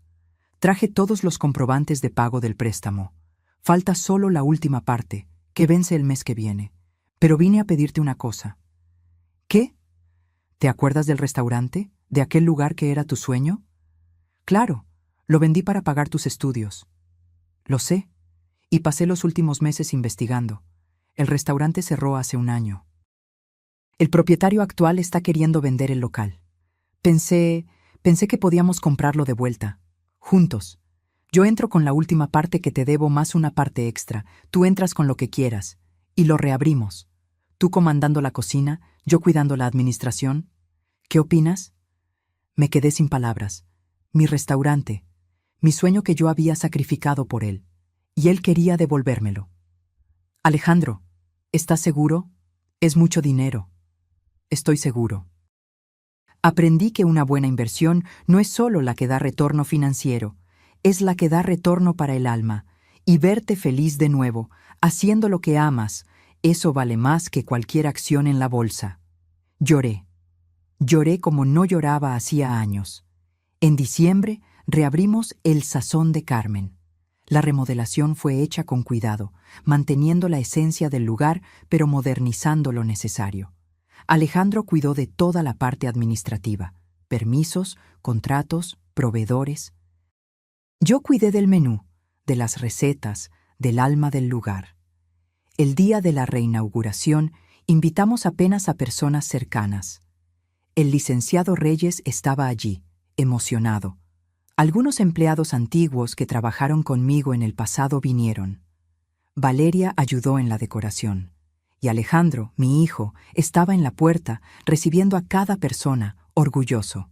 traje todos los comprobantes de pago del préstamo. Falta solo la última parte, que vence el mes que viene. Pero vine a pedirte una cosa. ¿Qué? ¿Te acuerdas del restaurante? ¿De aquel lugar que era tu sueño? Claro, lo vendí para pagar tus estudios. Lo sé, y pasé los últimos meses investigando. El restaurante cerró hace 1 año. El propietario actual está queriendo vender el local. Pensé que podíamos comprarlo de vuelta, juntos. Yo entro con la última parte que te debo más una parte extra. Tú entras con lo que quieras. Y lo reabrimos. Tú comandando la cocina, yo cuidando la administración. ¿Qué opinas? Me quedé sin palabras. Mi restaurante, mi sueño que yo había sacrificado por él. Y él quería devolvérmelo. Alejandro, ¿estás seguro? Es mucho dinero. Estoy seguro. Aprendí que una buena inversión no es solo la que da retorno financiero, es la que da retorno para el alma, y verte feliz de nuevo, haciendo lo que amas, eso vale más que cualquier acción en la bolsa. Lloré. Lloré como no lloraba hacía años. En diciembre reabrimos El Sazón de Carmen. La remodelación fue hecha con cuidado, manteniendo la esencia del lugar, pero modernizando lo necesario. Alejandro cuidó de toda la parte administrativa, permisos, contratos, proveedores. Yo cuidé del menú, de las recetas, del alma del lugar. El día de la reinauguración invitamos apenas a personas cercanas. El licenciado Reyes estaba allí, emocionado. Algunos empleados antiguos que trabajaron conmigo en el pasado vinieron. Valeria ayudó en la decoración. Y Alejandro, mi hijo, estaba en la puerta, recibiendo a cada persona, orgulloso.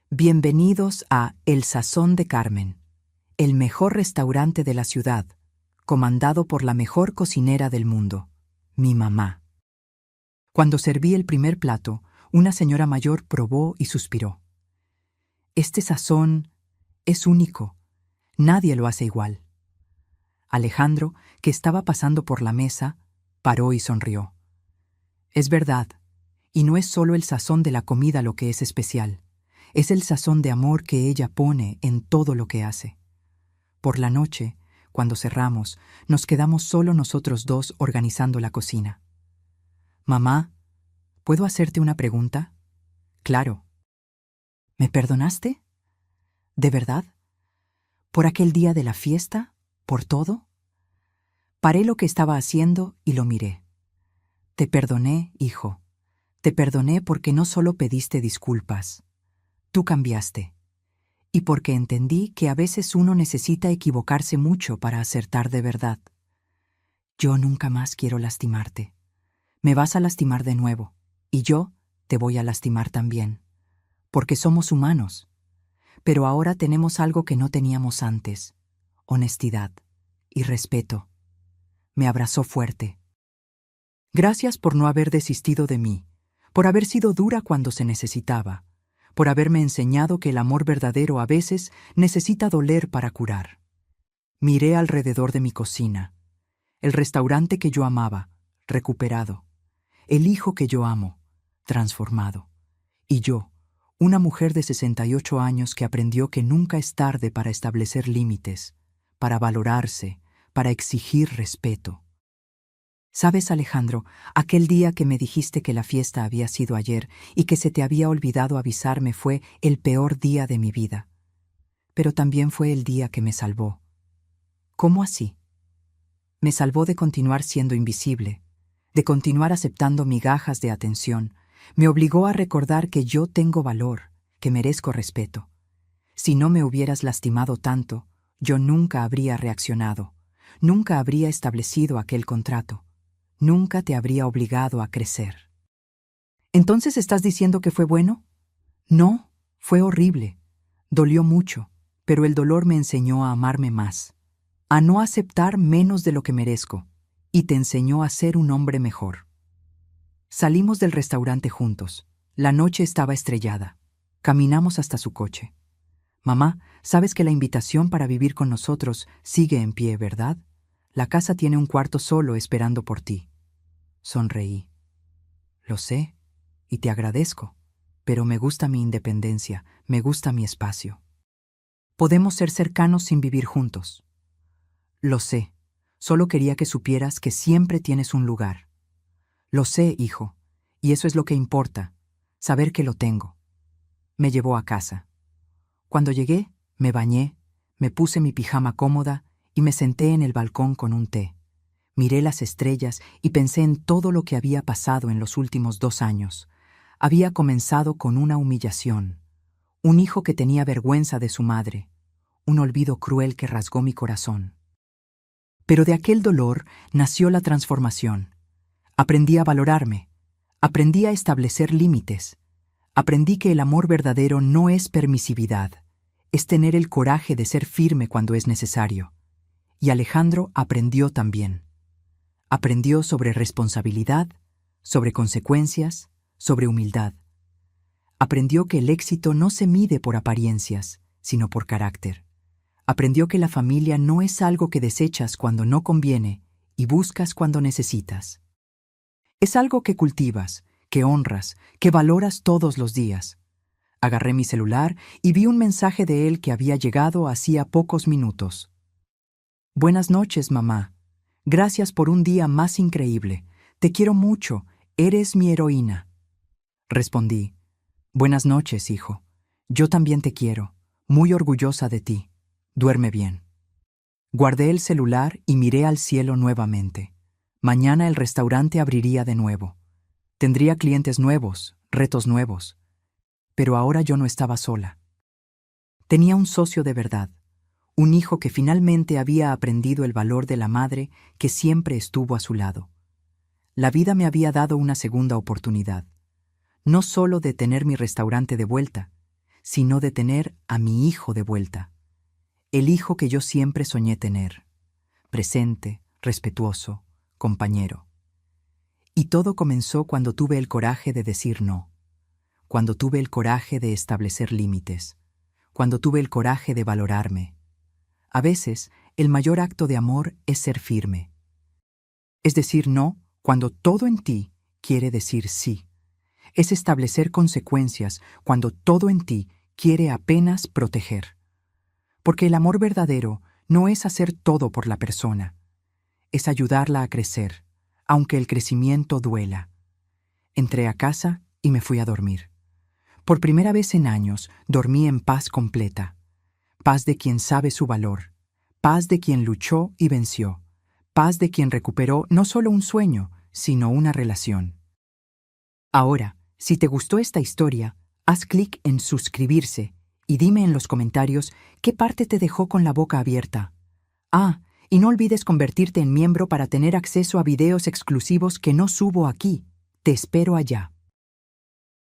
Bienvenidos a El Sazón de Carmen, el mejor restaurante de la ciudad, comandado por la mejor cocinera del mundo, mi mamá. Cuando serví el primer plato, una señora mayor probó y suspiró. Este sazón es único. Nadie lo hace igual. Alejandro, que estaba pasando por la mesa, paró y sonrió. Es verdad, y no es solo el sazón de la comida lo que es especial, es el sazón de amor que ella pone en todo lo que hace. Por la noche, cuando cerramos, nos quedamos solo nosotros dos organizando la cocina. Mamá, ¿puedo hacerte una pregunta? Claro. ¿Me perdonaste? ¿De verdad? ¿Por aquel día de la fiesta? ¿Por todo? Paré lo que estaba haciendo y lo miré. Te perdoné, hijo. Te perdoné porque no solo pediste disculpas. Tú cambiaste. Y porque entendí que a veces uno necesita equivocarse mucho para acertar de verdad. Yo nunca más quiero lastimarte. Me vas a lastimar de nuevo, y yo te voy a lastimar también. Porque somos humanos. Pero ahora tenemos algo que no teníamos antes: honestidad y respeto. Me abrazó fuerte. Gracias por no haber desistido de mí, por haber sido dura cuando se necesitaba, por haberme enseñado que el amor verdadero a veces necesita doler para curar. Miré alrededor de mi cocina, el restaurante que yo amaba, recuperado, el hijo que yo amo, transformado, y yo, una mujer de 68 años que aprendió que nunca es tarde para establecer límites, para valorarse, para exigir respeto. ¿Sabes, Alejandro, aquel día que me dijiste que la fiesta había sido ayer y que se te había olvidado avisarme fue el peor día de mi vida? Pero también fue el día que me salvó. ¿Cómo así? Me salvó de continuar siendo invisible, de continuar aceptando migajas de atención. Me obligó a recordar que yo tengo valor, que merezco respeto. Si no me hubieras lastimado tanto, yo nunca habría reaccionado, nunca habría establecido aquel contrato, nunca te habría obligado a crecer. ¿Entonces estás diciendo que fue bueno? No, fue horrible. Dolió mucho, pero el dolor me enseñó a amarme más, a no aceptar menos de lo que merezco, y te enseñó a ser un hombre mejor. Salimos del restaurante juntos. La noche estaba estrellada. Caminamos hasta su coche. Mamá, sabes que la invitación para vivir con nosotros sigue en pie, ¿verdad? La casa tiene un cuarto solo esperando por ti. Sonreí. Lo sé, y te agradezco, pero me gusta mi independencia, me gusta mi espacio. Podemos ser cercanos sin vivir juntos. Lo sé, solo quería que supieras que siempre tienes un lugar. Lo sé, hijo, y eso es lo que importa, saber que lo tengo. Me llevó a casa. Cuando llegué, me bañé, me puse mi pijama cómoda y me senté en el balcón con un té. Miré las estrellas y pensé en todo lo que había pasado en los últimos 2 años. Había comenzado con una humillación, un hijo que tenía vergüenza de su madre, un olvido cruel que rasgó mi corazón. Pero de aquel dolor nació la transformación. Aprendí a valorarme, aprendí a establecer límites, aprendí que el amor verdadero no es permisividad, es tener el coraje de ser firme cuando es necesario. Y Alejandro aprendió también. Aprendió sobre responsabilidad, sobre consecuencias, sobre humildad. Aprendió que el éxito no se mide por apariencias, sino por carácter. Aprendió que la familia no es algo que desechas cuando no conviene y buscas cuando necesitas. Es algo que cultivas, que honras, que valoras todos los días. Agarré mi celular y vi un mensaje de él que había llegado hacía pocos minutos. Buenas noches, mamá. Gracias por un día más increíble. Te quiero mucho. Eres mi heroína. Respondí. Buenas noches, hijo. Yo también te quiero. Muy orgullosa de ti. Duerme bien. Guardé el celular y miré al cielo nuevamente. Mañana el restaurante abriría de nuevo. Tendría clientes nuevos, retos nuevos. Pero ahora yo no estaba sola. Tenía un socio de verdad, un hijo que finalmente había aprendido el valor de la madre que siempre estuvo a su lado. La vida me había dado una segunda oportunidad, no solo de tener mi restaurante de vuelta, sino de tener a mi hijo de vuelta. El hijo que yo siempre soñé tener, presente, respetuoso, compañero. Y todo comenzó cuando tuve el coraje de decir no, cuando tuve el coraje de establecer límites, cuando tuve el coraje de valorarme. A veces, el mayor acto de amor es ser firme. Es decir no cuando todo en ti quiere decir sí. Es establecer consecuencias cuando todo en ti quiere apenas proteger. Porque el amor verdadero no es hacer todo por la persona, es ayudarla a crecer, aunque el crecimiento duela. Entré a casa y me fui a dormir. Por primera vez en años, dormí en paz completa. Paz de quien sabe su valor. Paz de quien luchó y venció. Paz de quien recuperó no solo un sueño, sino una relación. Ahora, si te gustó esta historia, haz clic en suscribirse y dime en los comentarios qué parte te dejó con la boca abierta. Ah, y no olvides convertirte en miembro para tener acceso a videos exclusivos que no subo aquí. Te espero allá.